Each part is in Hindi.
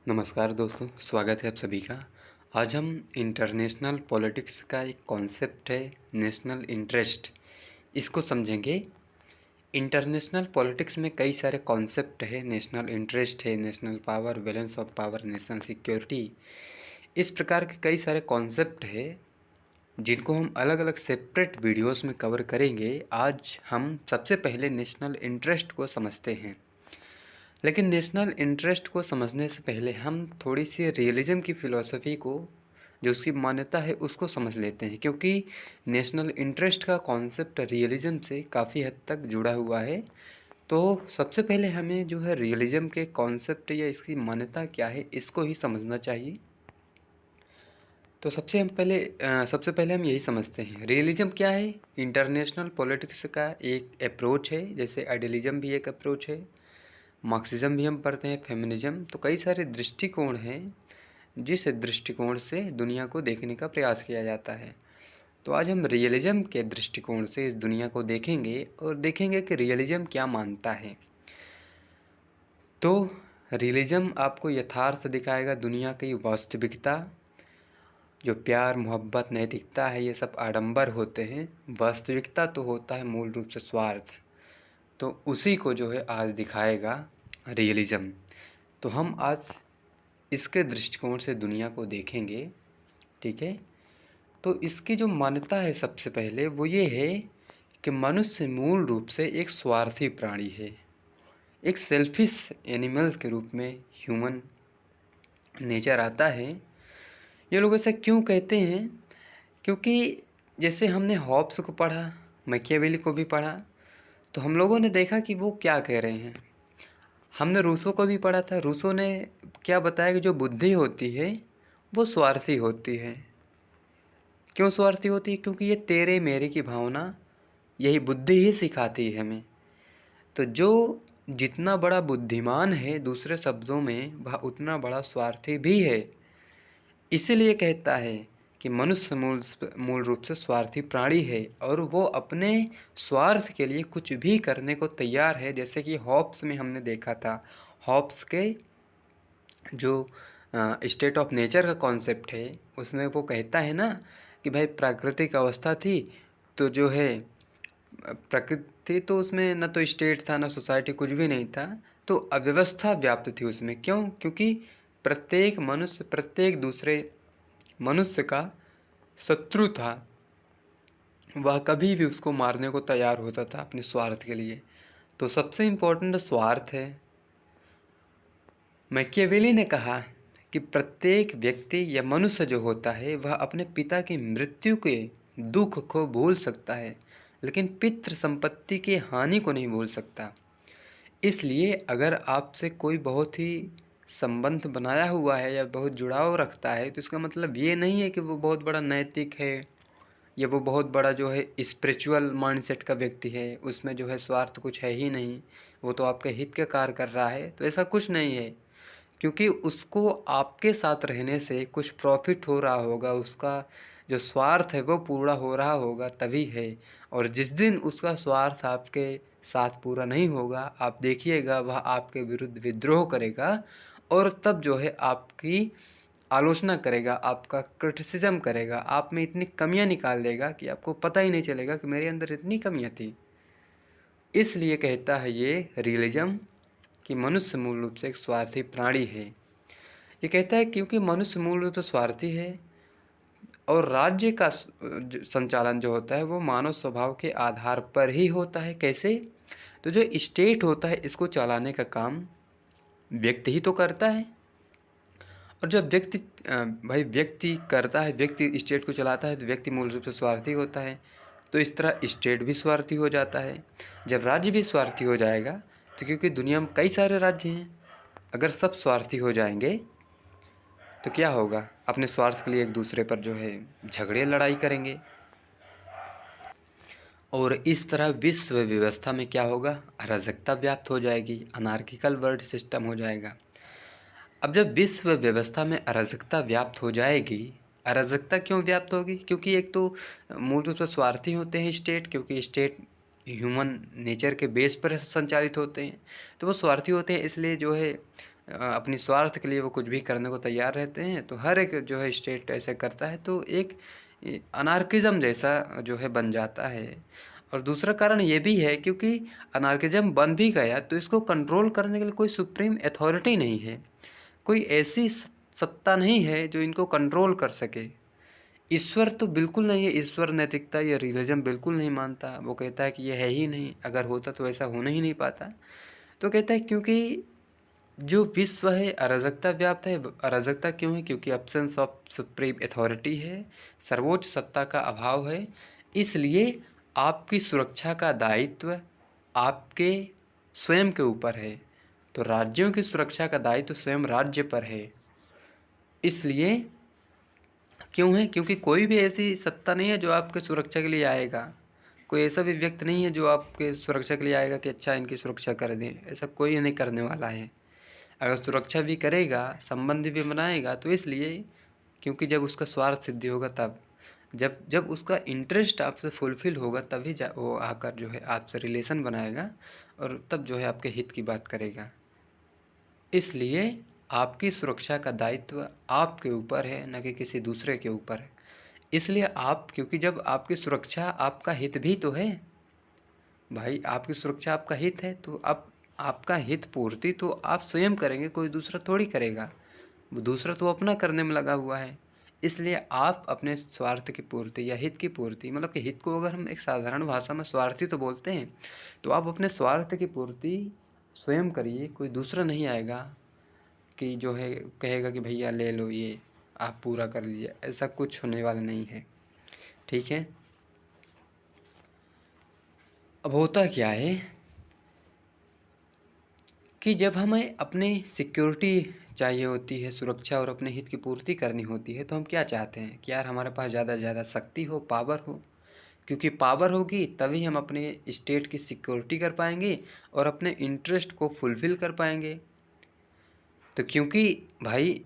नमस्कार दोस्तों, स्वागत है आप सभी का। आज हम इंटरनेशनल पॉलिटिक्स का एक कॉन्सेप्ट है नेशनल इंटरेस्ट, इसको समझेंगे। इंटरनेशनल पॉलिटिक्स में कई सारे कॉन्सेप्ट है, नेशनल इंटरेस्ट है, national power, balance of power, national security. इस प्रकार के कई सारे कॉन्सेप्ट है जिनको हम अलग अलग सेपरेट वीडियोस में कवर करेंगे। आज हम सबसे पहले नेशनल इंटरेस्ट को समझते हैं। लेकिन नेशनल इंटरेस्ट को समझने से पहले हम थोड़ी सी रियलिज़म की फ़िलॉसफ़ी को, जो उसकी मान्यता है, उसको समझ लेते हैं, क्योंकि नेशनल इंटरेस्ट का कॉन्सेप्ट रियलिज़म से काफ़ी हद तक जुड़ा हुआ है। तो सबसे पहले हमें जो है रियलिज़म के कॉन्सेप्ट या इसकी मान्यता क्या है, इसको ही समझना चाहिए। तो सबसे पहले हम यही समझते हैं, रियलिज़म क्या है। इंटरनेशनल पॉलिटिक्स का एक अप्रोच है, जैसे आइडियलिज़म भी एक अप्रोच है, मार्क्सिज्म भी हम पढ़ते हैं, फेमिनिज्म। तो कई सारे दृष्टिकोण हैं जिस दृष्टिकोण से दुनिया को देखने का प्रयास किया जाता है। तो आज हम रियलिज़म के दृष्टिकोण से इस दुनिया को देखेंगे और देखेंगे कि रियलिज़म क्या मानता है। तो रियलिज़म आपको यथार्थ दिखाएगा, दुनिया की वास्तविकता। जो प्यार, मोहब्बत, नैतिकता है, ये सब आडंबर होते हैं। वास्तविकता तो होता है मूल रूप से स्वार्थ। तो उसी को जो है आज दिखाएगा रियलिज़म। तो हम आज इसके दृष्टिकोण से दुनिया को देखेंगे, ठीक है। तो इसकी जो मान्यता है सबसे पहले वो ये है कि मनुष्य मूल रूप से एक स्वार्थी प्राणी है, एक सेल्फिश एनिमल के रूप में ह्यूमन नेचर आता है। ये लोग ऐसा क्यों कहते हैं? क्योंकि जैसे हमने हॉब्स को पढ़ा, मैकियावेली को भी पढ़ा, तो हम लोगों ने देखा कि वो क्या कह रहे हैं। हमने रूसो को भी पढ़ा था, रूसो ने क्या बताया कि जो बुद्धि होती है वो स्वार्थी होती है। क्यों स्वार्थी होती है? क्योंकि ये तेरे मेरे की भावना, यही बुद्धि ही सिखाती है हमें। तो जो जितना बड़ा बुद्धिमान है, दूसरे शब्दों में, वह उतना बड़ा स्वार्थी भी है। इसीलिए कहता है कि मनुष्य मूल रूप से स्वार्थी प्राणी है और वो अपने स्वार्थ के लिए कुछ भी करने को तैयार है। जैसे कि हॉब्स में हमने देखा था, हॉब्स के जो स्टेट ऑफ नेचर का कॉन्सेप्ट है, उसमें वो कहता है ना कि भाई प्राकृतिक अवस्था थी, तो जो है प्रकृति, तो उसमें न तो स्टेट था, न सोसाइटी, कुछ भी नहीं था। तो अव्यवस्था व्याप्त थी उसमें। क्यों? क्योंकि प्रत्येक मनुष्य प्रत्येक दूसरे मनुष्य का शत्रु था। वह कभी भी उसको मारने को तैयार होता था अपने स्वार्थ के लिए। तो सबसे इम्पोर्टेंट स्वार्थ है। मैकियावेली ने कहा कि प्रत्येक व्यक्ति या मनुष्य जो होता है वह अपने पिता की मृत्यु के दुख को भूल सकता है, लेकिन पितृ संपत्ति की हानि को नहीं भूल सकता। इसलिए अगर आपसे कोई बहुत ही संबंध बनाया हुआ है या बहुत जुड़ाव रखता है, तो इसका मतलब ये नहीं है कि वो बहुत बड़ा नैतिक है या वो बहुत बड़ा जो है स्पिरिचुअल माइंडसेट का व्यक्ति है, उसमें जो है स्वार्थ कुछ है ही नहीं, वो तो आपके हित के कार्य कर रहा है। तो ऐसा कुछ नहीं है, क्योंकि उसको आपके साथ रहने से कुछ प्रॉफिट हो रहा होगा, उसका जो स्वार्थ है वो पूरा हो रहा होगा, तभी है। और जिस दिन उसका स्वार्थ आपके साथ पूरा नहीं होगा, आप देखिएगा वह आपके विरुद्ध विद्रोह करेगा और तब जो है आपकी आलोचना करेगा, आपका क्रिटिसिज्म करेगा, आप में इतनी कमियां निकाल देगा कि आपको पता ही नहीं चलेगा कि मेरे अंदर इतनी कमियां थी। इसलिए कहता है ये रियलिज्म कि मनुष्य मूल रूप से एक स्वार्थी प्राणी है। ये कहता है क्योंकि मनुष्य मूल रूप से स्वार्थी है और राज्य का संचालन जो होता है वो मानव स्वभाव के आधार पर ही होता है। कैसे? तो जो स्टेट होता है इसको चलाने का काम व्यक्ति ही तो करता है। और जब व्यक्ति करता है, व्यक्ति स्टेट को चलाता है, तो व्यक्ति मूल रूप से स्वार्थी होता है। तो इस तरह स्टेट भी स्वार्थी हो जाता है। जब राज्य भी स्वार्थी हो जाएगा, तो क्योंकि दुनिया में कई सारे राज्य हैं, अगर सब स्वार्थी हो जाएंगे तो क्या होगा? अपने स्वार्थ के लिए एक दूसरे पर जो है झगड़े लड़ाई करेंगे और इस तरह विश्व व्यवस्था में क्या होगा? अराजकता व्याप्त हो जाएगी, अनार्किकल वर्ल्ड सिस्टम हो जाएगा। अब जब विश्व व्यवस्था में अराजकता व्याप्त हो जाएगी, अराजकता क्यों व्याप्त होगी? क्योंकि एक तो मूल रूप से स्वार्थी होते हैं स्टेट, क्योंकि स्टेट ह्यूमन नेचर के बेस पर संचालित होते हैं, तो वो स्वार्थी होते हैं। इसलिए जो है अपनी स्वार्थ के लिए वो कुछ भी करने को तैयार रहते हैं। तो हर एक जो है स्टेट ऐसे करता है, तो एक अनार्किज़्म जैसा जो है बन जाता है। और दूसरा कारण ये भी है क्योंकि अनार्किज़्म बन भी गया तो इसको कंट्रोल करने के लिए कोई सुप्रीम अथॉरिटी नहीं है, कोई ऐसी सत्ता नहीं है जो इनको कंट्रोल कर सके। ईश्वर तो बिल्कुल नहीं है, ईश्वर नैतिकता या रिलीजन बिल्कुल नहीं मानता। वो कहता है कि ये है ही नहीं, अगर होता तो ऐसा होना ही नहीं पाता। तो कहता है क्योंकि जो विश्व है अराजकता व्याप्त है। अराजकता क्यों है? क्योंकि एब्सेंस ऑफ सुप्रीम अथॉरिटी है, सर्वोच्च सत्ता का अभाव है। इसलिए आपकी सुरक्षा का दायित्व आपके स्वयं के ऊपर है। तो राज्यों की सुरक्षा का दायित्व स्वयं राज्य पर है। इसलिए क्यों है? क्योंकि कोई भी ऐसी सत्ता नहीं है जो आपके सुरक्षा के लिए आएगा। कोई ऐसा भी व्यक्ति नहीं है जो आपके सुरक्षा के लिए आएगा कि अच्छा इनकी सुरक्षा कर दें। ऐसा कोई नहीं करने वाला है। अगर सुरक्षा भी करेगा, संबंध भी बनाएगा, तो इसलिए क्योंकि जब उसका स्वार्थ सिद्धि होगा तब, जब जब उसका इंटरेस्ट आपसे फुलफिल होगा तभी वो आकर जो है आपसे रिलेशन बनाएगा और तब जो है आपके हित की बात करेगा। इसलिए आपकी सुरक्षा का दायित्व आपके ऊपर है, न कि किसी दूसरे के ऊपर है। इसलिए आप, क्योंकि जब आपकी सुरक्षा आपका हित भी तो है भाई, आपकी सुरक्षा आपका हित है, तो अब आपका हित पूर्ति तो आप स्वयं करेंगे, कोई दूसरा थोड़ी करेगा। वो दूसरा तो अपना करने में लगा हुआ है। इसलिए आप अपने स्वार्थ की पूर्ति या हित की पूर्ति, मतलब कि हित को अगर हम एक साधारण भाषा में स्वार्थी तो बोलते हैं, तो आप अपने स्वार्थ की पूर्ति स्वयं करिए। कोई दूसरा नहीं आएगा कि जो है कहेगा कि भैया ले लो ये आप पूरा कर लीजिए। ऐसा कुछ होने वाला नहीं है, ठीक है। अब होता क्या है कि जब हमें अपनी सिक्योरिटी चाहिए होती है, सुरक्षा और अपने हित की पूर्ति करनी होती है, तो हम क्या चाहते हैं कि यार हमारे पास ज़्यादा से ज़्यादा शक्ति हो, पावर हो। क्योंकि पावर होगी तभी हम अपने स्टेट की सिक्योरिटी कर पाएंगे और अपने इंटरेस्ट को फुलफ़िल कर पाएंगे। तो क्योंकि भाई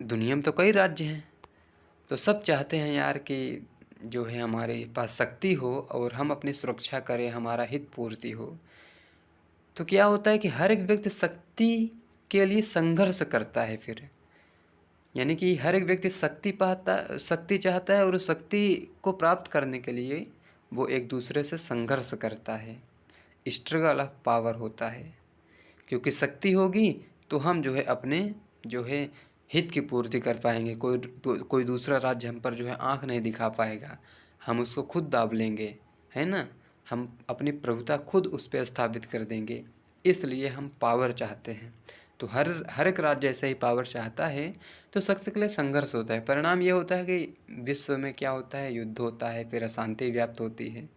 दुनिया में तो कई राज्य हैं, तो सब चाहते हैं यार कि जो है हमारे पास शक्ति हो और हम अपनी सुरक्षा करें, हमारा हित पूर्ति हो। तो क्या होता है कि हर एक व्यक्ति शक्ति के लिए संघर्ष करता है फिर, यानी कि हर एक व्यक्ति शक्ति चाहता है और उस शक्ति को प्राप्त करने के लिए वो एक दूसरे से संघर्ष करता है। स्ट्रगल ऑफ पावर होता है। क्योंकि शक्ति होगी तो हम जो है अपने जो है हित की पूर्ति कर पाएंगे। कोई दूसरा राज्य हम पर जो है आँख नहीं दिखा पाएगा, हम उसको खुद दाब लेंगे, है ना। हम अपनी प्रभुता खुद उस पर स्थापित कर देंगे। इसलिए हम पावर चाहते हैं। तो हर एक राज्य ऐसे ही पावर चाहता है, तो शक्ति के लिए संघर्ष होता है। परिणाम ये होता है कि विश्व में क्या होता है, युद्ध होता है, फिर अशांति व्याप्त होती है।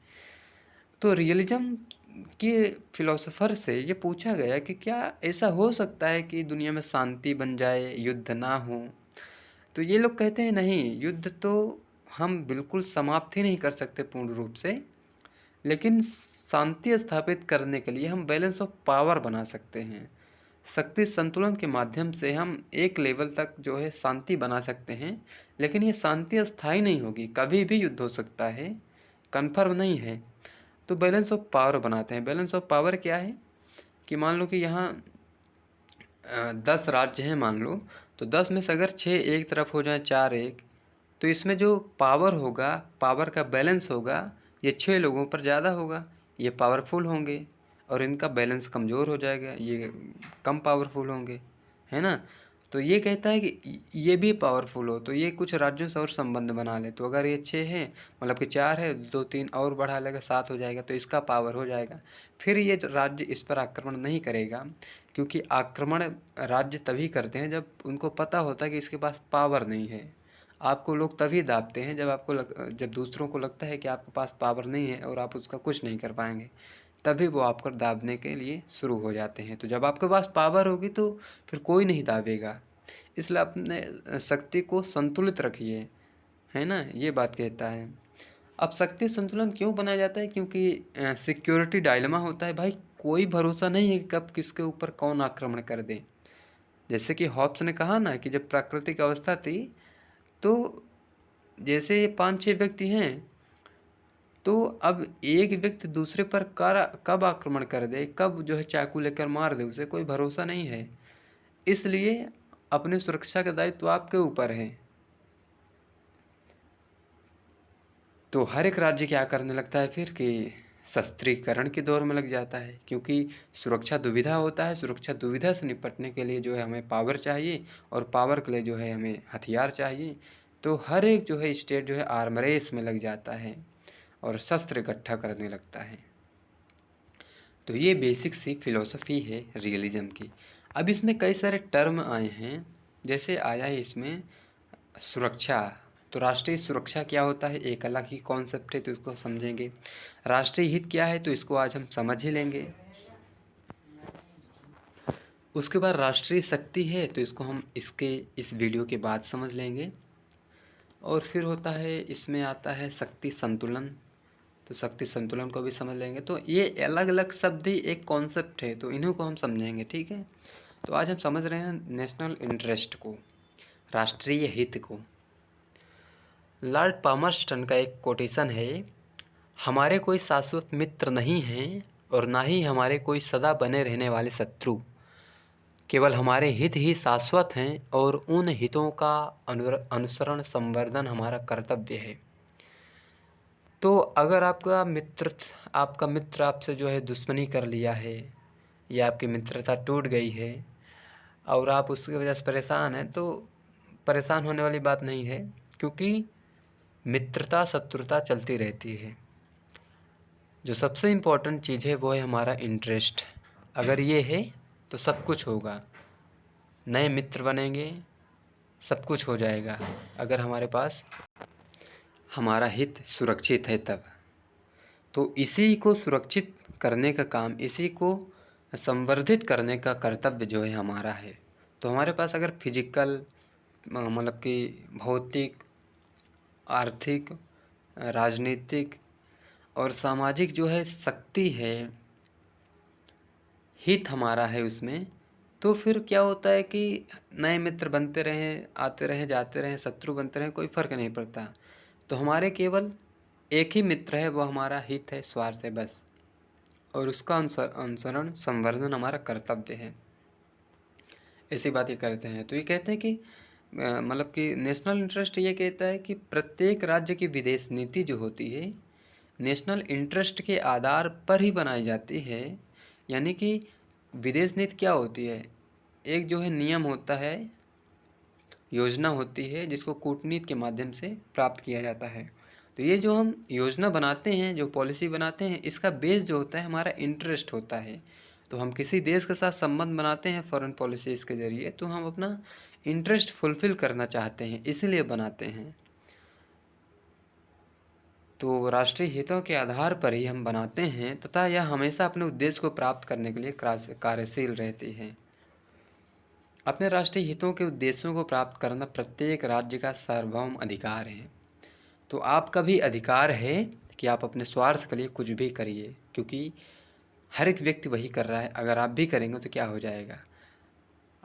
तो रियलिज्म के फिलोसोफर से ये पूछा गया कि क्या ऐसा हो सकता है कि दुनिया में शांति बन जाए, युद्ध ना हो। तो ये लोग कहते हैं नहीं, युद्ध तो हम बिल्कुल समाप्त ही नहीं कर सकते पूर्ण रूप से, लेकिन शांति स्थापित करने के लिए हम बैलेंस ऑफ पावर बना सकते हैं। शक्ति संतुलन के माध्यम से हम एक लेवल तक जो है शांति बना सकते हैं, लेकिन ये शांति अस्थायी नहीं होगी, कभी भी युद्ध हो सकता है, कन्फर्म नहीं है। तो बैलेंस ऑफ पावर बनाते हैं। बैलेंस ऑफ पावर क्या है कि मान लो कि यहाँ 10 राज्य हैं मान लो, तो 10 में से अगर 6 एक तरफ हो जाए, 4 एक, तो इसमें जो पावर होगा, पावर का बैलेंस होगा, ये 6 लोगों पर ज़्यादा होगा, ये पावरफुल होंगे, और इनका बैलेंस कमज़ोर हो जाएगा, ये कम पावरफुल होंगे, है ना। तो ये कहता है कि ये भी पावरफुल हो तो ये कुछ राज्यों से और संबंध बना ले। तो अगर ये 6 है, मतलब कि 4 है, 2-3 और बढ़ा लेगा, 7 हो जाएगा, तो इसका पावर हो जाएगा। फिर ये राज्य इस पर आक्रमण नहीं करेगा, क्योंकि आक्रमण राज्य तभी करते हैं जब उनको पता होता है कि इसके पास पावर नहीं है। आपको लोग तभी दाबते हैं जब दूसरों को लगता है कि आपके पास पावर नहीं है और आप उसका कुछ नहीं कर पाएंगे, तभी वो आपको दाबने के लिए शुरू हो जाते हैं। तो जब आपके पास पावर होगी तो फिर कोई नहीं दाबेगा। इसलिए अपने शक्ति को संतुलित रखिए, है ना, ये बात कहता है। अब शक्ति संतुलन क्यों बनाया जाता है? क्योंकि सिक्योरिटी डायलेमा होता है भाई, कोई भरोसा नहीं है कि कब किसके ऊपर कौन आक्रमण कर दे। जैसे कि हॉब्स ने कहा ना कि जब प्राकृतिक अवस्था थी, तो जैसे ये 5-6 व्यक्ति हैं, तो अब एक व्यक्ति दूसरे पर कब आक्रमण कर दे, कब जो है चाकू लेकर मार दे, उसे कोई भरोसा नहीं है। इसलिए अपनी सुरक्षा का दायित्व आपके ऊपर है। तो हर एक राज्य क्या करने लगता है फिर कि शस्त्रीकरण के दौर में लग जाता है, क्योंकि सुरक्षा दुविधा होता है। सुरक्षा दुविधा से निपटने के लिए जो है हमें पावर चाहिए, और पावर के लिए जो है हमें हथियार चाहिए। तो हर एक जो है स्टेट जो है आर्म रेस में लग जाता है और शस्त्र इकट्ठा करने लगता है। तो ये बेसिक सी फिलॉसफी है रियलिज्म की। अब इसमें कई सारे टर्म आए हैं, जैसे आया है इसमें सुरक्षा। तो राष्ट्रीय सुरक्षा क्या होता है, एक अलग ही कॉन्सेप्ट है, तो इसको समझेंगे। राष्ट्रीय हित क्या है, तो इसको आज हम समझ ही लेंगे। उसके बाद राष्ट्रीय शक्ति है, तो इसको हम इस वीडियो के बाद समझ लेंगे। और फिर होता है, इसमें आता है शक्ति संतुलन, तो शक्ति संतुलन को भी समझ लेंगे। तो ये अलग अलग शब्द ही एक कॉन्सेप्ट है, तो इन्हीं को हम समझेंगे, ठीक है। तो आज हम समझ रहे हैं नेशनल इंटरेस्ट को, राष्ट्रीय हित को। लॉर्ड पामर्स्टन का एक कोटेशन है, हमारे कोई शाश्वत मित्र नहीं हैं और ना ही हमारे कोई सदा बने रहने वाले शत्रु, केवल हमारे हित ही शाश्वत हैं और उन हितों का अनुसरण संवर्धन हमारा कर्तव्य है। तो अगर आपका मित्र आपसे जो है दुश्मनी कर लिया है, या आपकी मित्रता टूट गई है और आप उसकी वजह से परेशान हैं, तो परेशान होने वाली बात नहीं है, क्योंकि मित्रता शत्रुता चलती रहती है। जो सबसे इम्पोर्टेंट चीज़ है वो है हमारा इंटरेस्ट। अगर ये है तो सब कुछ होगा, नए मित्र बनेंगे, सब कुछ हो जाएगा, अगर हमारे पास हमारा हित सुरक्षित है तब। तो इसी को सुरक्षित करने का काम, इसी को संवर्धित करने का कर्तव्य जो है हमारा है। तो हमारे पास अगर फिजिकल मतलब कि भौतिक, आर्थिक, राजनीतिक और सामाजिक जो है शक्ति है, हित हमारा है उसमें, तो फिर क्या होता है कि नए मित्र बनते रहें, आते रहें, जाते रहें, शत्रु बनते रहें, कोई फ़र्क नहीं पड़ता। तो हमारे केवल एक ही मित्र है, वो हमारा हित है, स्वार्थ है बस, और उसका अनुसरण संवर्धन हमारा कर्तव्य है। ऐसी बात ये करते हैं। तो ये कहते हैं कि मतलब कि नेशनल इंटरेस्ट ये कहता है कि प्रत्येक राज्य की विदेश नीति जो होती है नेशनल इंटरेस्ट के आधार पर ही बनाई जाती है। यानी कि विदेश नीति क्या होती है, एक जो है नियम होता है, योजना होती है, जिसको कूटनीति के माध्यम से प्राप्त किया जाता है। तो ये जो हम योजना बनाते हैं, जो पॉलिसी बनाते हैं, इसका बेस जो होता है हमारा इंटरेस्ट होता है। तो हम किसी देश के साथ संबंध बनाते हैं फॉरेन पॉलिसीज़ के ज़रिए, तो हम अपना इंटरेस्ट फुलफ़िल करना चाहते हैं, इसलिए बनाते हैं। तो राष्ट्रीय हितों के आधार पर ही हम बनाते हैं, तथा यह हमेशा अपने उद्देश्य को प्राप्त करने के लिए कार्यशील रहती है। अपने राष्ट्रीय हितों के उद्देश्यों को प्राप्त करना प्रत्येक राज्य का सार्वभौम अधिकार है। तो आपका भी अधिकार है कि आप अपने स्वार्थ के लिए कुछ भी करिए, क्योंकि हर एक व्यक्ति वही कर रहा है। अगर आप भी करेंगे तो क्या हो जाएगा,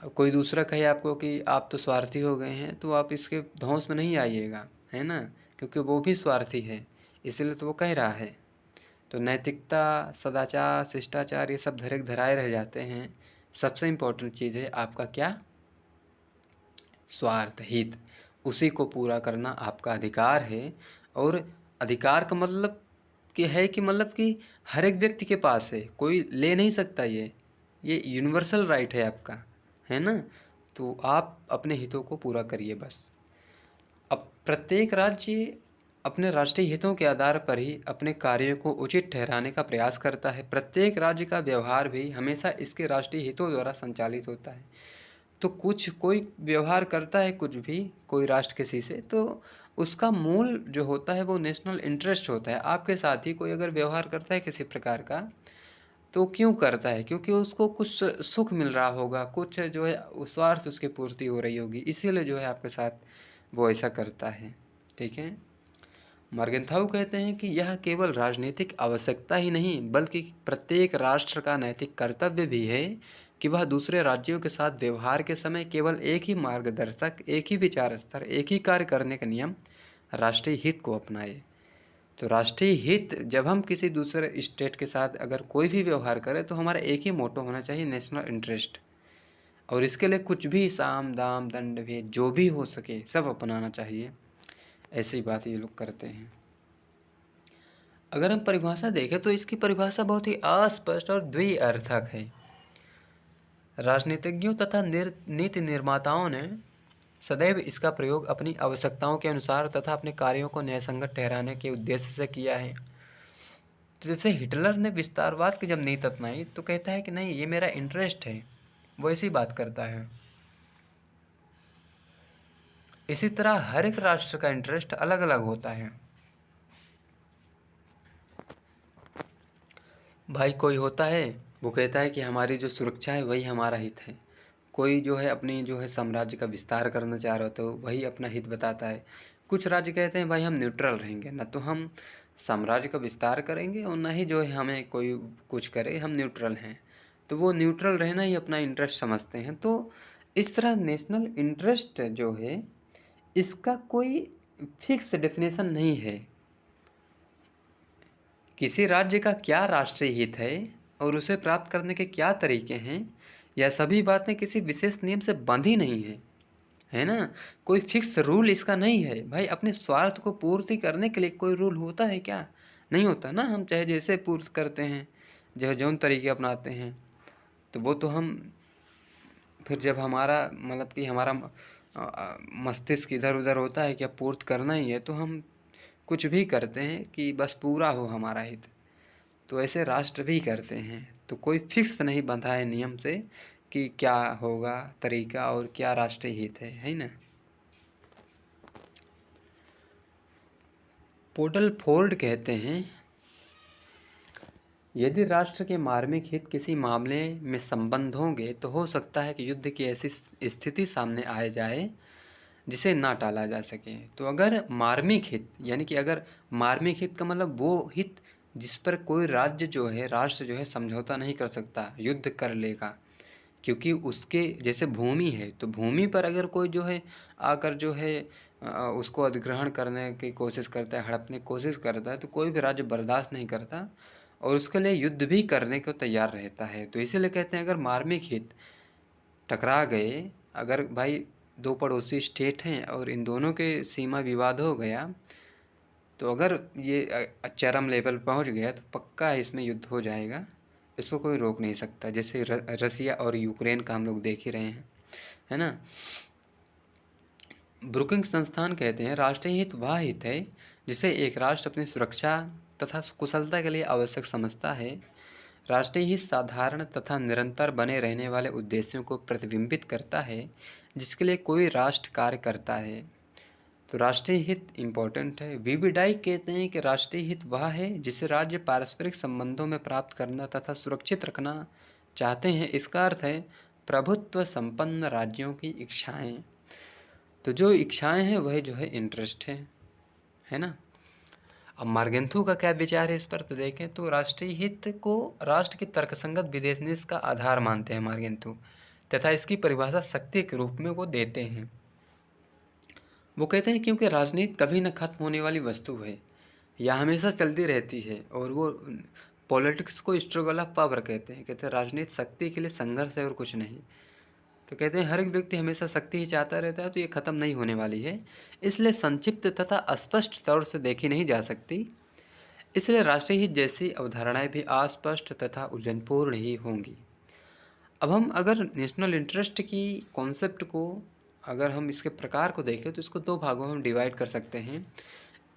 कोई दूसरा कहे आपको कि आप तो स्वार्थी हो गए हैं, तो आप इसके धौंस में नहीं आइएगा, है ना, क्योंकि वो भी स्वार्थी है, इसलिए तो वो कह रहा है। तो नैतिकता, सदाचार, शिष्टाचार, ये सब धराए रह जाते हैं। सबसे इम्पोर्टेंट चीज़ है आपका क्या, स्वार्थ, हित, उसी को पूरा करना आपका अधिकार है। और अधिकार का मतलब कि हर एक व्यक्ति के पास है, कोई ले नहीं सकता, ये यूनिवर्सल राइट है आपका, है ना। तो आप अपने हितों को पूरा करिए बस। अब प्रत्येक राज्य अपने राष्ट्रीय हितों के आधार पर ही अपने कार्यों को उचित ठहराने का प्रयास करता है। प्रत्येक राज्य का व्यवहार भी हमेशा इसके राष्ट्रीय हितों द्वारा संचालित होता है। तो कोई व्यवहार करता है कुछ भी, कोई राष्ट्र किसी से, तो उसका मूल जो होता है वो नेशनल इंटरेस्ट होता है। आपके साथ ही कोई अगर व्यवहार करता है किसी प्रकार का, तो क्यों करता है, क्योंकि उसको कुछ सुख मिल रहा होगा, कुछ जो है स्वार्थ उसकी पूर्ति हो रही होगी, इसीलिए जो है आपके साथ वो ऐसा करता है, ठीक है। मर्गेंथाउ कहते हैं कि यह केवल राजनीतिक आवश्यकता ही नहीं, बल्कि प्रत्येक राष्ट्र का नैतिक कर्तव्य भी है कि वह दूसरे राज्यों के साथ व्यवहार के समय केवल एक ही मार्गदर्शक, एक ही विचार स्तर, एक ही कार्य करने का नियम, राष्ट्रीय हित को अपनाए। तो राष्ट्रीय हित, जब हम किसी दूसरे स्टेट के साथ अगर कोई भी व्यवहार करें, तो हमारा एक ही मोटो होना चाहिए, नेशनल इंटरेस्ट। और इसके लिए कुछ भी साम दाम दंड भेद जो भी हो सके सब अपनाना चाहिए। ऐसी बात ये लोग करते हैं। अगर हम परिभाषा देखें तो इसकी परिभाषा बहुत ही अस्पष्ट और द्विअर्थक है। राजनीतिज्ञों तथा नीति निर्माताओं ने सदैव इसका प्रयोग अपनी आवश्यकताओं के अनुसार तथा अपने कार्यों को न्यायसंगत ठहराने के उद्देश्य से किया है। तो जैसे हिटलर ने विस्तारवाद की जब नीति अपनाई तो कहता है कि नहीं, ये मेरा इंटरेस्ट है, वो ऐसी बात करता है। इसी तरह हर एक राष्ट्र का इंटरेस्ट अलग अलग होता है। भाई कोई होता है वो कहता है कि हमारी जो सुरक्षा है वही हमारा हित है। कोई जो है अपनी जो है साम्राज्य का विस्तार करना चाह रहा हो तो वही अपना हित बताता है। कुछ राज्य कहते हैं भाई हम न्यूट्रल रहेंगे, ना तो हम साम्राज्य का विस्तार करेंगे और ना ही जो है हमें कोई कुछ करे, हम न्यूट्रल हैं। तो वो न्यूट्रल रहना ही अपना इंटरेस्ट समझते हैं। तो इस तरह नेशनल इंटरेस्ट जो है इसका कोई फिक्स डेफिनेशन नहीं है। किसी राज्य का क्या राष्ट्रीय हित है और उसे प्राप्त करने के क्या तरीके हैं, यह सभी बातें किसी विशेष नियम से बंधी नहीं है ना। कोई फिक्स रूल इसका नहीं है। भाई अपने स्वार्थ को पूर्ति करने के लिए कोई रूल होता है क्या? नहीं होता ना। हम चाहे जैसे पूर्ति करते हैं, जो जौन तरीके अपनाते हैं, तो वो तो हम फिर जब हमारा मतलब कि हमारा मस्तिष्क इधर उधर होता है कि अब पूर्ति करना ही है, तो हम कुछ भी करते हैं कि बस पूरा हो हमारा हित। तो ऐसे राष्ट्र भी करते हैं। तो कोई फिक्स नहीं बंधा है नियम से कि क्या होगा तरीका और क्या राष्ट्रीय हित है ना। पोडल फोर्ड कहते हैं, यदि राष्ट्र के मार्मिक हित किसी मामले में संबंध होंगे तो हो सकता है कि युद्ध की ऐसी स्थिति सामने आ जाए जिसे ना टाला जा सके। तो अगर मार्मिक हित, यानी कि अगर मार्मिक हित का मतलब वो हित जिस पर कोई राज्य जो है, राष्ट्र जो है समझौता नहीं कर सकता, युद्ध कर लेगा, क्योंकि उसके जैसे भूमि है तो भूमि पर अगर कोई जो है आकर जो है उसको अधिग्रहण करने की कोशिश करता है, हड़पने की कोशिश करता है, तो कोई भी राज्य बर्दाश्त नहीं करता और उसके लिए युद्ध भी करने को तैयार रहता है। तो इसीलिए कहते हैं अगर मार्मिक हित टकरा गए, अगर भाई दो पड़ोसी स्टेट हैं और इन दोनों के सीमा विवाद हो गया, तो अगर ये चरम लेवल पहुंच गया तो पक्का इसमें युद्ध हो जाएगा, इसको कोई रोक नहीं सकता। जैसे रसिया और यूक्रेन का हम लोग देख ही रहे हैं, है ना। ब्रुकिंग संस्थान कहते हैं राष्ट्रीय हित वह हित है जिसे एक राष्ट्र अपनी सुरक्षा तथा कुशलता के लिए आवश्यक समझता है। राष्ट्रीय हित साधारण तथा निरंतर बने रहने वाले उद्देश्यों को प्रतिबिंबित करता है जिसके लिए कोई राष्ट्र कार्य करता है। तो राष्ट्रीय हित इम्पोर्टेंट है। वीबी डाइक कहते हैं कि राष्ट्रीय हित वह है जिसे राज्य पारस्परिक संबंधों में प्राप्त करना तथा सुरक्षित रखना चाहते हैं। इसका अर्थ है प्रभुत्व संपन्न राज्यों की इच्छाएं। तो जो इच्छाएं हैं वह जो है इंटरेस्ट है ना। अब मार्गेंथू का क्या विचार है इस पर, तो देखें तो राष्ट्रीय हित को राष्ट्र की तर्कसंगत विदेशनीति का आधार मानते हैं मार्गेंथू, तथा इसकी परिभाषा शक्ति के रूप में वो देते हैं। वो कहते हैं क्योंकि राजनीति कभी न खत्म होने वाली वस्तु है, यह हमेशा चलती रहती है। और वो पॉलिटिक्स को स्ट्रगल ऑफ पावर कहते हैं। कहते हैं राजनीति शक्ति के लिए संघर्ष है और कुछ नहीं। तो कहते हैं हर एक व्यक्ति हमेशा शक्ति ही चाहता रहता है, तो ये खत्म नहीं होने वाली है, इसलिए संक्षिप्त तथा स्पष्ट तौर से देखी नहीं जा सकती। इसलिए राष्ट्रीय हित जैसी अवधारणाएं भी अस्पष्ट तथा उलझनपूर्ण ही होंगी। अब हम अगर नेशनल इंटरेस्ट की कॉन्सेप्ट को, अगर हम इसके प्रकार को देखें तो इसको दो भागों में हम डिवाइड कर सकते हैं।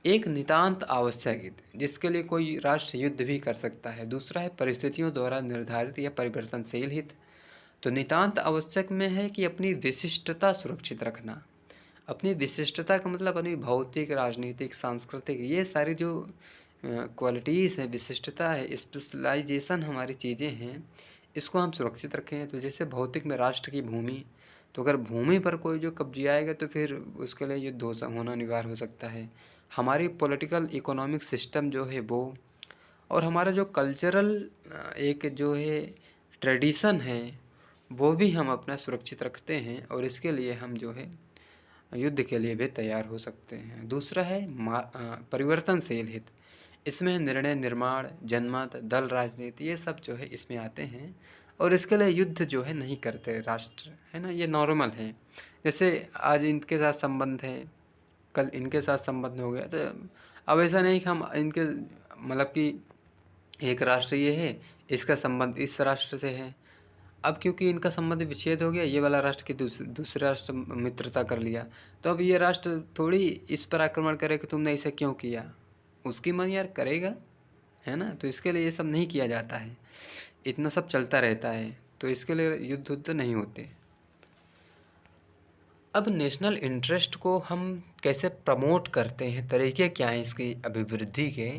एक नितांत आवश्यक हित जिसके लिए कोई राष्ट्र युद्ध भी कर सकता है। दूसरा है परिस्थितियों द्वारा निर्धारित या परिवर्तनशील हित। तो नितांत आवश्यक में है कि अपनी विशिष्टता सुरक्षित रखना। अपनी विशिष्टता का मतलब अपनी भौतिक, राजनीतिक, सांस्कृतिक, ये सारी जो क्वालिटीज़ हैं, विशिष्टता है, स्पेशलाइजेशन हमारी चीज़ें हैं, इसको हम सुरक्षित रखें। तो जैसे भौतिक में राष्ट्र की भूमि, तो अगर भूमि पर कोई जो कब्जे आएगा तो फिर उसके लिए युद्ध होना अनिवार्य हो सकता है। हमारी पॉलिटिकल इकोनॉमिक सिस्टम जो है वो, और हमारा जो कल्चरल एक जो है ट्रेडिशन है वो भी हम अपना सुरक्षित रखते हैं, और इसके लिए हम जो है युद्ध के लिए भी तैयार हो सकते हैं। दूसरा है परिवर्तनशील हित। इसमें निर्णय निर्माण, जनमत, दल राजनीति, ये सब जो है इसमें आते हैं। और इसके लिए युद्ध जो है नहीं करते राष्ट्र, है ना, ये नॉर्मल है। जैसे आज इनके साथ संबंध है, कल इनके साथ संबंध हो गया, तो अब ऐसा नहीं कि हम इनके मतलब कि एक राष्ट्र ये है, इसका संबंध इस राष्ट्र से है, अब क्योंकि इनका संबंध विच्छेद हो गया, ये वाला राष्ट्र की दूसरे राष्ट्र मित्रता कर लिया, तो अब ये राष्ट्र थोड़ी इस पर आक्रमण करे कि तुमने ऐसा क्यों किया, उसकी मन यार करेगा, है ना। तो इसके लिए ये सब नहीं किया जाता है, इतना सब चलता रहता है, तो इसके लिए युद्ध नहीं होते। अब नेशनल इंटरेस्ट को हम कैसे प्रमोट करते हैं, तरीके क्या हैं इसकी अभिवृद्धि के,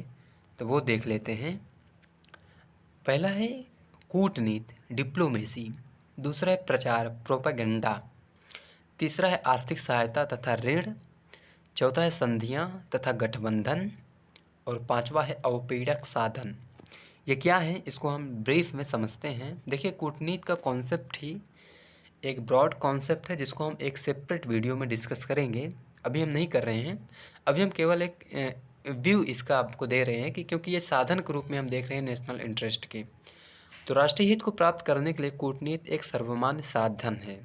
तो वो देख लेते हैं। पहला है कूटनीति, डिप्लोमेसी। दूसरा है प्रचार, प्रोपेगेंडा। तीसरा है आर्थिक सहायता तथा ऋण। चौथा है संधियां तथा गठबंधन। और पांचवा है अवपीड़क साधन। ये क्या है, इसको हम ब्रीफ में समझते हैं। देखिए, कूटनीति का कॉन्सेप्ट ही एक ब्रॉड कॉन्सेप्ट है, जिसको हम एक सेपरेट वीडियो में डिस्कस करेंगे, अभी हम नहीं कर रहे हैं। अभी हम केवल एक व्यू इसका आपको दे रहे हैं कि क्योंकि ये साधन के रूप में हम देख रहे हैं नेशनल इंटरेस्ट के। तो राष्ट्रीय हित को प्राप्त करने के लिए कूटनीति एक सर्वमान्य साधन है,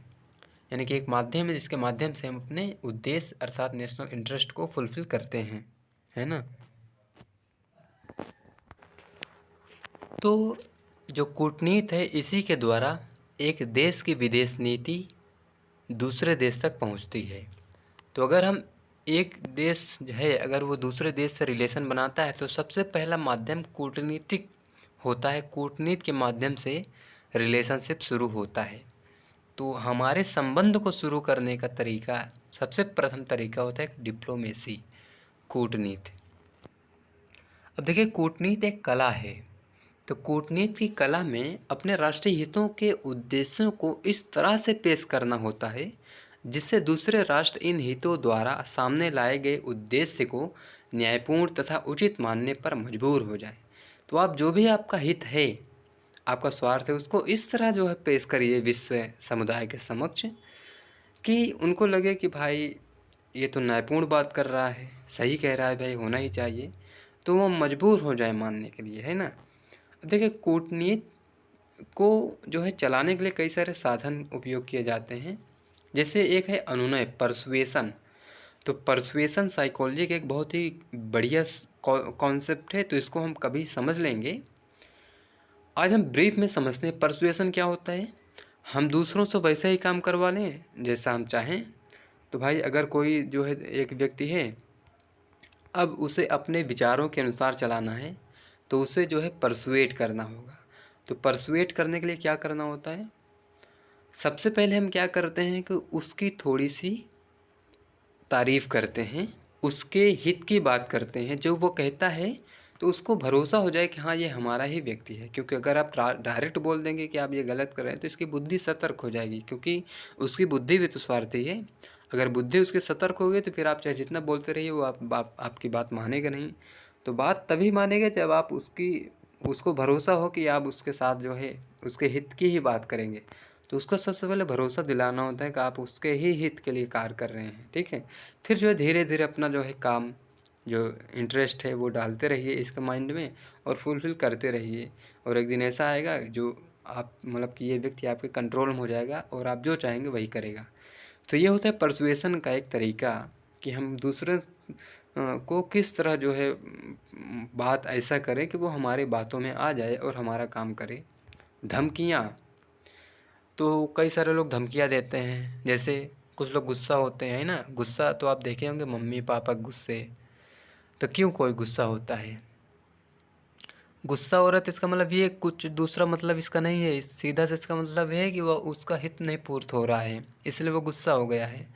यानी कि एक माध्यम है जिसके माध्यम से हम अपने उद्देश्य अर्थात नेशनल इंटरेस्ट को फुलफिल करते हैं, है ना। तो जो कूटनीति है, इसी के द्वारा एक देश की विदेश नीति दूसरे देश तक पहुंचती है। तो अगर हम एक देश जो है, अगर वो दूसरे देश से रिलेशन बनाता है, तो सबसे पहला माध्यम कूटनीतिक होता है। कूटनीति के माध्यम से रिलेशनशिप शुरू होता है। तो हमारे संबंध को शुरू करने का तरीका, सबसे प्रथम तरीका होता है डिप्लोमेसी, कूटनीति। अब देखिए, कूटनीति एक कला है। तो कूटनीति की कला में अपने राष्ट्रीय हितों के उद्देश्यों को इस तरह से पेश करना होता है जिससे दूसरे राष्ट्र इन हितों द्वारा सामने लाए गए उद्देश्य को न्यायपूर्ण तथा उचित मानने पर मजबूर हो जाए। तो आप जो भी आपका हित है, आपका स्वार्थ है, उसको इस तरह जो है पेश करिए विश्व समुदाय के समक्ष कि उनको लगे कि भाई ये तो न्यायपूर्ण बात कर रहा है, सही कह रहा है भाई, होना ही चाहिए, तो वो मजबूर हो जाए मानने के लिए, है ना। अब देखिए, कूटनीति को जो है चलाने के लिए कई सारे साधन उपयोग किए जाते हैं। जैसे एक है अनुनय, परसुएसन। तो परसुएसन साइकोलॉजी का एक बहुत ही बढ़िया कॉन्सेप्ट है, तो इसको हम कभी समझ लेंगे। आज हम ब्रीफ में समझते हैं परसुएसन क्या होता है। हम दूसरों से वैसा ही काम करवा लें जैसा हम चाहें। तो भाई, अगर कोई जो है एक व्यक्ति है, अब उसे अपने विचारों के अनुसार चलाना है, तो उसे जो है परसुएट करना होगा। तो परसुएट करने के लिए क्या करना होता है, सबसे पहले हम क्या करते हैं कि उसकी थोड़ी सी तारीफ़ करते हैं, उसके हित की बात करते हैं, जो वो कहता है तो उसको भरोसा हो जाए कि हाँ, ये हमारा ही व्यक्ति है। क्योंकि अगर आप डायरेक्ट बोल देंगे कि आप ये गलत कर रहे हैं, तो इसकी बुद्धि सतर्क हो जाएगी, क्योंकि उसकी बुद्धि भी तो स्वार्थी है। अगर बुद्धि उसकी सतर्क हो गई, तो फिर आप चाहे जितना बोलते रहिए, वो आपकी बात मानेगा नहीं। तो बात तभी मानेगा जब आप उसको भरोसा हो कि आप उसके साथ जो है उसके हित की ही बात करेंगे। तो उसको सबसे पहले भरोसा दिलाना होता है कि आप उसके ही हित के लिए कार्य कर रहे हैं, ठीक है। फिर जो है धीरे धीरे अपना जो है काम, जो इंटरेस्ट है, वो डालते रहिए इसके माइंड में और फुलफिल करते रहिए। और एक दिन ऐसा आएगा जो आप मतलब कि ये व्यक्ति आपके कंट्रोल में हो जाएगा और आप जो चाहेंगे वही करेगा। तो ये होता है परसुएसन का एक तरीका कि हम दूसरे को किस तरह जो है बात ऐसा करें कि वो हमारी बातों में आ जाए और हमारा काम करे। धमकियाँ, तो कई सारे लोग धमकियाँ देते हैं। जैसे कुछ लोग गुस्सा होते हैं ना, गुस्सा तो आप देखे होंगे, मम्मी पापा गुस्से। तो क्यों कोई गुस्सा होता है, गुस्सा हो रहा है, तो इसका मतलब ये कुछ दूसरा मतलब इसका नहीं है, सीधा से इसका मतलब है कि वह उसका हित नहीं पूर्त हो रहा है, इसलिए वो गुस्सा हो गया है।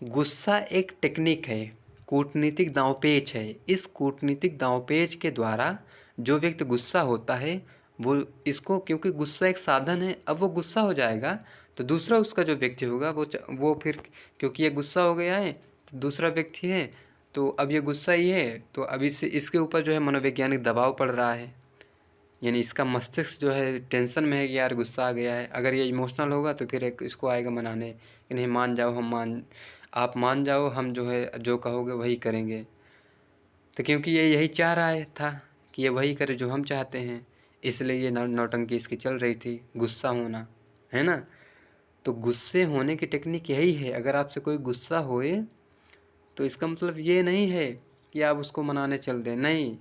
गुस्सा एक टेक्निक है, कूटनीतिक दांवपेच है। इस कूटनीतिक दांवपेच के द्वारा जो व्यक्ति गुस्सा होता है, वो इसको, क्योंकि गुस्सा एक साधन है, अब वो गुस्सा हो जाएगा तो दूसरा उसका जो व्यक्ति होगा वो फिर, क्योंकि ये गुस्सा हो गया है तो दूसरा व्यक्ति है, तो अब ये गुस्सा ही है, तो अब इसके ऊपर जो है मनोवैज्ञानिक दबाव पड़ रहा है, यानी इसका मस्तिष्क जो है टेंशन में है कि यार गुस्सा आ गया है। अगर ये इमोशनल होगा तो फिर एक इसको आएगा मनाने कि नहीं, मान जाओ, आप मान जाओ, हम जो है जो कहोगे वही करेंगे। तो क्योंकि ये यही चाह रहा है था कि ये वही करे जो हम चाहते हैं, इसलिए ये नौटंकी इसकी चल रही थी, गुस्सा होना, है ना। तो गुस्से होने की टेक्निक यही है, अगर आपसे कोई गुस्सा होए तो इसका मतलब ये नहीं है कि आप उसको मनाने चल दें, नहीं,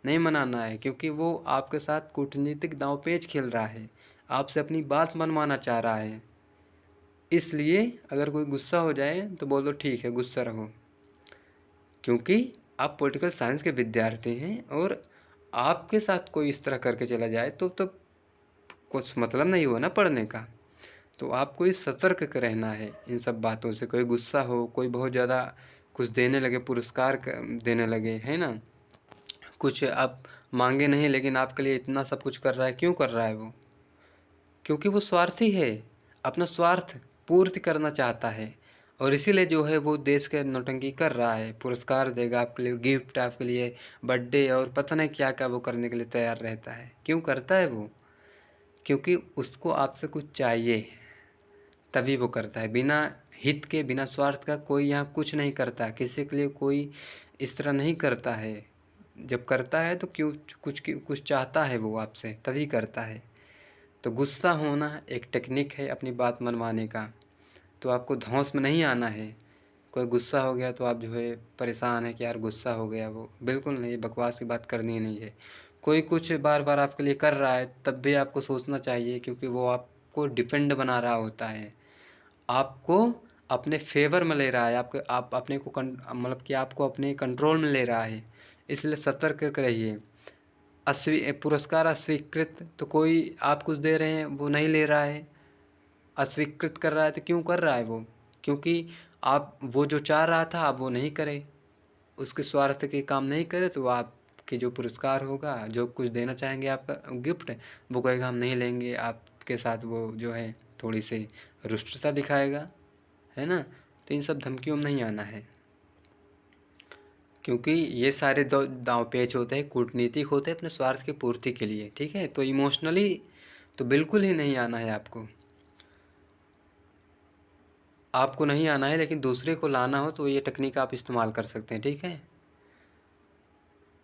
नहीं मनाना है, क्योंकि वो आपके साथ कूटनीतिक दांवपेच खेल रहा है, आपसे अपनी बात मनवाना चाह रहा है। इसलिए अगर कोई गुस्सा हो जाए तो बोलो ठीक है, गुस्सा रहो, क्योंकि आप पॉलिटिकल साइंस के विद्यार्थी हैं, और आपके साथ कोई इस तरह करके चला जाए तो कुछ मतलब नहीं हुआ ना पढ़ने का। तो आपको इस सतर्क रहना है इन सब बातों से। कोई गुस्सा हो, कोई बहुत ज़्यादा कुछ देने लगे, पुरस्कार देने लगे, है ना, कुछ आप मांगे नहीं लेकिन आपके लिए इतना सब कुछ कर रहा है, क्यों कर रहा है वो? क्योंकि वो स्वार्थी है, अपना स्वार्थ पूर्ति करना चाहता है, और इसीलिए जो है वो देश के नौटंकी कर रहा है। पुरस्कार देगा आपके लिए, गिफ्ट आपके लिए, बर्थडे और पता नहीं क्या क्या वो करने के लिए तैयार रहता है। क्यों करता है वो? क्योंकि उसको आपसे कुछ चाहिए, तभी वो करता है। बिना हित के, बिना स्वार्थ का कोई यहाँ कुछ नहीं करता, किसी के लिए कोई इस तरह नहीं करता है। जब करता है तो क्यों, कुछ चाहता है वो आपसे, तभी करता है। तो गुस्सा होना एक टेक्निक है अपनी बात मनवाने का। तो आपको धौंस में नहीं आना है। कोई गुस्सा हो गया तो आप जो है परेशान है कि यार गुस्सा हो गया, वो बिल्कुल नहीं, बकवास की बात करनी ही नहीं है। कोई कुछ बार बार आपके लिए कर रहा है तब भी आपको सोचना चाहिए, क्योंकि वो आपको डिपेंड बना रहा होता है, आपको अपने फेवर में ले रहा है, आप अपने को मतलब कि आपको अपने कंट्रोल में ले रहा है। इसलिए सतर्क रहिए। पुरस्कार अस्वीकृत, तो कोई आप कुछ दे रहे हैं वो नहीं ले रहा है, अस्वीकृत कर रहा है, तो क्यों कर रहा है वो? क्योंकि आप वो जो चाह रहा था आप वो नहीं करे, उसके स्वार्थ के काम नहीं करे, तो आपके जो पुरस्कार होगा, जो कुछ देना चाहेंगे आपका गिफ्ट, वो कहेगा हम नहीं लेंगे, आपके साथ वो जो है थोड़ी सी रुष्टता दिखाएगा, है ना। तो इन सब धमकियों में नहीं आना है, क्योंकि ये सारे दांव पेच होते हैं, कूटनीतिक होते हैं अपने स्वार्थ की पूर्ति के लिए, ठीक है। तो इमोशनली तो बिल्कुल ही नहीं आना है आपको नहीं आना है, लेकिन दूसरे को लाना हो तो ये टेक्निक आप इस्तेमाल कर सकते हैं, ठीक है।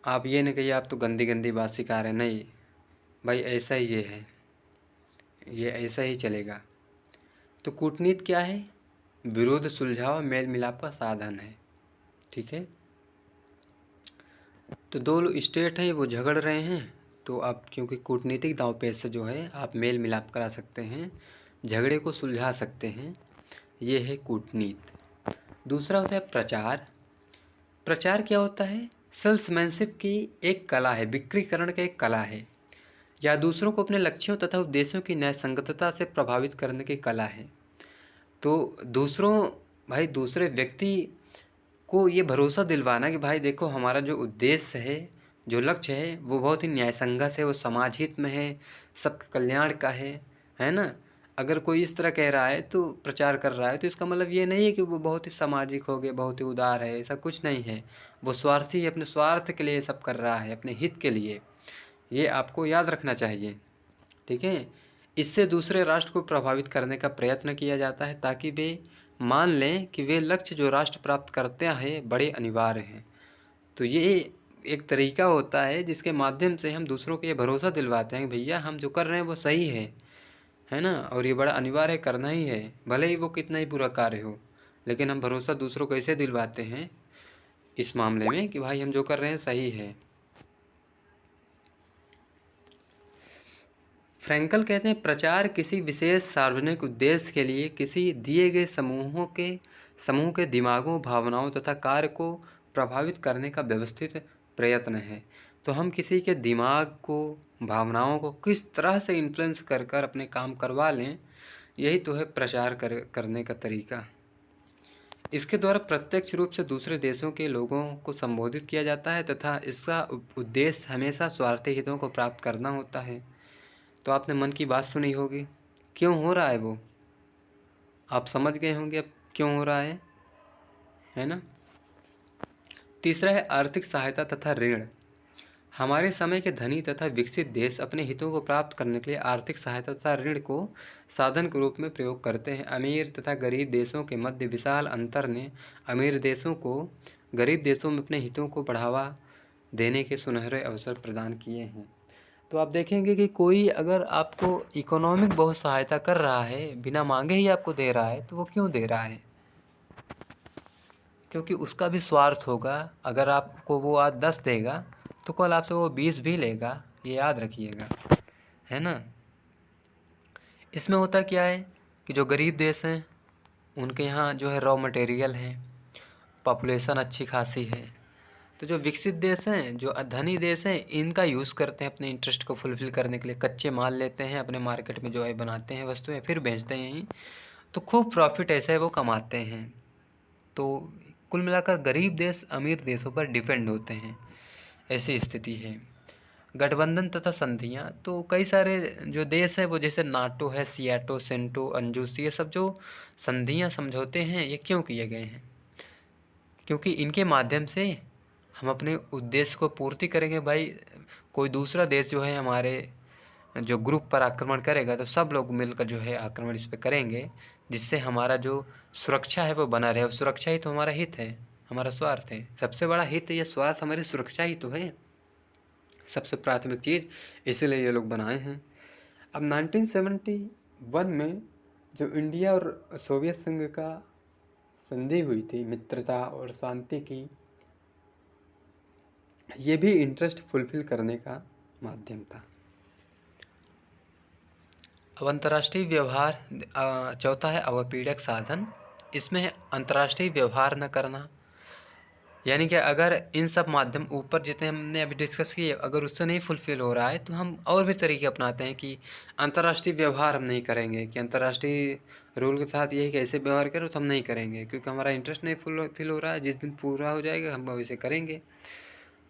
आप ये नहीं कहिए आप तो गंदी गंदी बात सिखा रहे हैं, नहीं भाई, ऐसा ही ये है, ये ऐसा ही चलेगा। तो कूटनीति क्या है? विरोध सुलझाव, मेल मिलाप का साधन है, ठीक है। तो दो स्टेट हैं वो झगड़ रहे हैं, तो आप क्योंकि कूटनीतिक दांवपेच से जो है आप मेल मिलाप करा सकते हैं, झगड़े को सुलझा सकते हैं, ये है कूटनीति। दूसरा होता है प्रचार। प्रचार क्या होता है? सेल्समैनशिप की एक कला है, बिक्रीकरण का एक कला है, या दूसरों को अपने लक्ष्यों तथा उद्देश्यों की न्यायसंगतता से प्रभावित करने की कला है। तो दूसरे व्यक्ति को ये भरोसा दिलवाना कि भाई देखो हमारा जो उद्देश्य है, जो लक्ष्य है, वो बहुत ही न्यायसंगत है, वो समाज हित में है, सबके कल्याण का है ना। अगर कोई इस तरह कह रहा है तो प्रचार कर रहा है, तो इसका मतलब ये नहीं है कि वो बहुत ही सामाजिक हो गया, बहुत ही उदार है, ऐसा कुछ नहीं है। वो स्वार्थी है, अपने स्वार्थ के लिए सब कर रहा है, अपने हित के लिए। ये आपको याद रखना चाहिए, ठीक है। इससे दूसरे राष्ट्र को प्रभावित करने का प्रयत्न किया जाता है, ताकि वे मान लें कि वे लक्ष्य जो राष्ट्र प्राप्त करते हैं बड़े अनिवार्य हैं। तो ये एक तरीका होता है जिसके माध्यम से हम दूसरों को ये भरोसा दिलवाते हैं कि भैया हम जो कर रहे हैं वो सही है ना, और ये बड़ा अनिवार्य करना ही है, भले ही वो कितना ही बुरा कार्य हो। लेकिन हम भरोसा दूसरों को ऐसे दिलवाते हैं इस मामले में कि भाई हम जो कर रहे हैं सही है। फ्रैंकल कहते हैं प्रचार किसी विशेष सार्वजनिक उद्देश्य के लिए किसी दिए गए समूह के दिमागों, भावनाओं तथा कार्य को प्रभावित करने का व्यवस्थित प्रयत्न है। तो हम किसी के दिमाग को, भावनाओं को किस तरह से इन्फ्लुएंस कर कर अपने काम करवा लें, यही तो है प्रचार करने का तरीका। इसके द्वारा प्रत्यक्ष रूप से दूसरे देशों के लोगों को संबोधित किया जाता है, तथा इसका उद्देश्य हमेशा स्वार्थी हितों को प्राप्त करना होता है। तो आपने मन की बात सुनी होगी, क्यों हो रहा है वो आप समझ गए होंगे अब क्यों हो रहा है ना। तीसरा है आर्थिक सहायता तथा ऋण। हमारे समय के धनी तथा विकसित देश अपने हितों को प्राप्त करने के लिए आर्थिक सहायता तथा ऋण को साधन के रूप में प्रयोग करते हैं। अमीर तथा गरीब देशों के मध्य विशाल अंतर ने अमीर देशों को गरीब देशों में अपने हितों को बढ़ावा देने के सुनहरे अवसर प्रदान किए हैं। तो आप देखेंगे कि कोई अगर आपको इकोनॉमिक बहुत सहायता कर रहा है, बिना मांगे ही आपको दे रहा है, तो वो क्यों दे रहा है? क्योंकि उसका भी स्वार्थ होगा। अगर आपको वो आज 10 देगा तो कल आपसे वो 20 भी लेगा, ये याद रखिएगा, है ना। इसमें होता क्या है कि जो गरीब देश हैं उनके यहाँ जो है रॉ मटेरियल है, पॉपुलेशन अच्छी खासी है। तो जो विकसित देश हैं, जो धनी देश हैं, इनका यूज़ करते हैं अपने इंटरेस्ट को फुलफ़िल करने के लिए। कच्चे माल लेते हैं, अपने मार्केट में जो है बनाते हैं वस्तुएं, फिर बेचते हैं यहीं, तो खूब प्रॉफिट ऐसे है वो कमाते हैं। तो कुल मिलाकर गरीब देश अमीर देशों पर डिपेंड होते हैं, ऐसी स्थिति है। गठबंधन तथा संधियाँ, तो कई सारे जो देश है वो जैसे नाटो है, सियाटो, सेंटो, अंजूस, ये सब जो संधियाँ समझौते हैं ये क्यों किए गए हैं? क्योंकि इनके माध्यम से हम अपने उद्देश्य को पूर्ति करेंगे। भाई कोई दूसरा देश जो है हमारे जो ग्रुप पर आक्रमण करेगा तो सब लोग मिलकर जो है आक्रमण इस पर करेंगे, जिससे हमारा जो सुरक्षा है वो बना रहे। और सुरक्षा ही तो हमारा हित है, हमारा स्वार्थ है। सबसे बड़ा हित या स्वार्थ हमारी सुरक्षा ही तो है, सबसे प्राथमिक चीज़, इसीलिए ये लोग बनाए हैं। अब 1971 में जो इंडिया और सोवियत संघ का संधि हुई थी मित्रता और शांति की, ये भी इंटरेस्ट फुलफिल करने का माध्यम था। अब अंतर्राष्ट्रीय व्यवहार, चौथा है अवपीड़क साधन। इसमें है अंतर्राष्ट्रीय व्यवहार न करना, यानी कि अगर इन सब माध्यम ऊपर जितने हमने अभी डिस्कस किए, अगर उससे नहीं फुलफिल हो रहा है तो हम और भी तरीके अपनाते हैं कि अंतर्राष्ट्रीय व्यवहार हम नहीं करेंगे, कि अंतर्राष्ट्रीय रूल के साथ यही कैसे व्यवहार करो तो हम नहीं करेंगे, क्योंकि हमारा इंटरेस्ट नहीं फुलफिल हो रहा है। जिस दिन पूरा हो जाएगा हम वैसे करेंगे।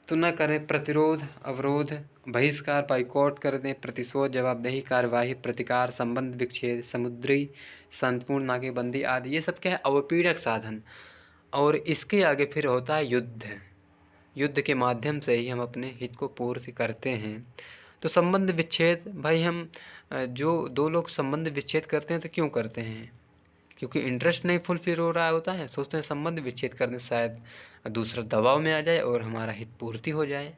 तो न करें प्रतिरोध, अवरोध, बहिष्कार, बाइकॉट कर दें, प्रतिशोध, जवाबदेही, कार्यवाही, प्रतिकार, संबंध विच्छेद, समुद्री शांतिपूर्ण नाकेबंदी आदि, ये सब क्या है? अवपीड़क साधन। और इसके आगे फिर होता है युद्ध। युद्ध के माध्यम से ही हम अपने हित को पूर्ति करते हैं। तो संबंध विच्छेद, भाई हम जो दो लोग संबंध विच्छेद करते हैं तो क्यों करते हैं? क्योंकि इंटरेस्ट नहीं फुलफिल हो रहा होता है, सोचते हैं संबंध विच्छेद करने से शायद दूसरा दबाव में आ जाए और हमारा हित पूर्ति हो जाए,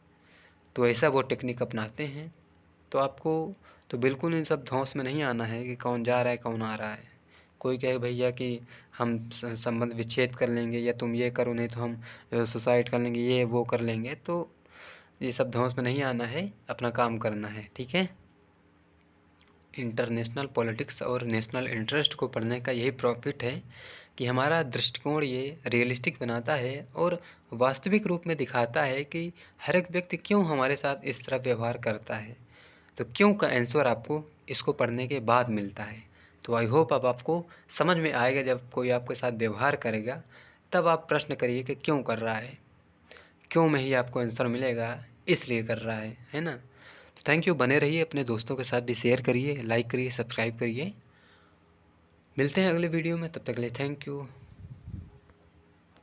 तो ऐसा वो टेक्निक अपनाते हैं। तो आपको तो बिल्कुल इन सब धौंस में नहीं आना है कि कौन जा रहा है कौन आ रहा है। कोई कहे भैया कि हम संबंध विच्छेद कर लेंगे या तुम ये करो नहीं तो हम सुसाइड कर लेंगे, ये वो कर लेंगे, तो ये सब धौंस में नहीं आना है, अपना काम करना है, ठीक है। इंटरनेशनल पॉलिटिक्स और नेशनल इंटरेस्ट को पढ़ने का यही प्रॉफिट है कि हमारा दृष्टिकोण ये रियलिस्टिक बनाता है और वास्तविक रूप में दिखाता है कि हर एक व्यक्ति क्यों हमारे साथ इस तरह व्यवहार करता है। तो क्यों का आंसर आपको इसको पढ़ने के बाद मिलता है। तो आई होप अब आपको समझ में आएगा, जब कोई आपके साथ व्यवहार करेगा तब आप प्रश्न करिए कि क्यों कर रहा है, क्यों में ही आपको आंसर मिलेगा, इसलिए कर रहा है ना। तो थैंक यू, बने रहिए, अपने दोस्तों के साथ भी शेयर करिए, लाइक करिए, सब्सक्राइब करिए। मिलते हैं अगले वीडियो में, तब तक के लिए थैंक यू।